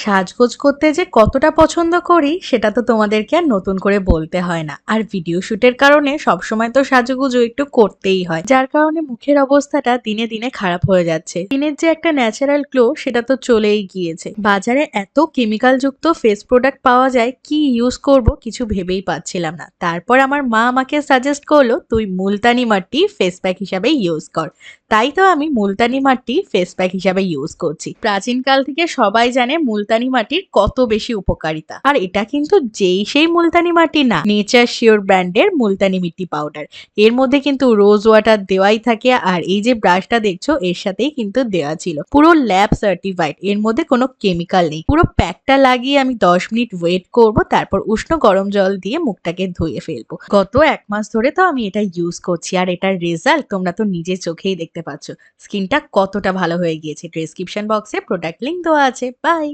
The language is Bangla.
সাজগোজ করতে যে কতটা পছন্দ করি সেটা তো তোমাদেরকে আর নতুন করে বলতে হয় না। আর ভিডিও শুটের কারণে সবসময় তো সাজুগুজু একটু করতেই হয়, যার কারণে মুখের অবস্থাটা দিনে দিনে খারাপ হয়ে যাচ্ছে। স্কিনের যে একটা ন্যাচারাল গ্লো সেটা তো চলেই গিয়েছে। বাজারে এত কেমিক্যাল যুক্ত ফেস প্রোডাক্ট পাওয়া যায়, কি ইউজ করব কিছু ভেবেই পাচ্ছিলাম না। তারপর আমার মা আমাকে সাজেস্ট করলো তুই মুলতানি মাটি ফেস প্যাক হিসাবে ইউজ কর। তাই তো আমি মুলতানি মাটি ফেস প্যাক হিসাবে ইউজ করছি। প্রাচীনকাল থেকে সবাই জানে মুলতানি মাটির কত বেশি উপকারিতা, আর এটা কিন্তু যেই সেই মুলতানি মাটি না, নেচার শিওর ব্র্যান্ডের মুলতানি মিট্টি পাউডার। এর মধ্যে কিন্তু রোজ ওয়াটার দেওয়াই থাকে, আর এই যে ব্রাশটা দেখছো এর সাথেই কিন্তু দেওয়া ছিল, পুরো ল্যাব সার্টিফাইড, এর মধ্যে কোনো কেমিক্যাল নেই। পুরো প্যাকটা লাগিয়ে আমি 10 মিনিট ওয়েট করব, তারপর উষ্ণ গরম জল দিয়ে মুখটাকে ধুয়ে ফেলবো। গত 1 মাস ধরে তো আমি এটা ইউজ করছি, আর এটার রেজাল্ট তোমরা তো নিজের চোখেই দেখতে পাচ্ছ। স্কিনটা কতটা ভালো হয়ে গিয়েছে। ডেসক্রিপশন বক্সে প্রোডাক্ট লিংক দেওয়া আছে। বাই।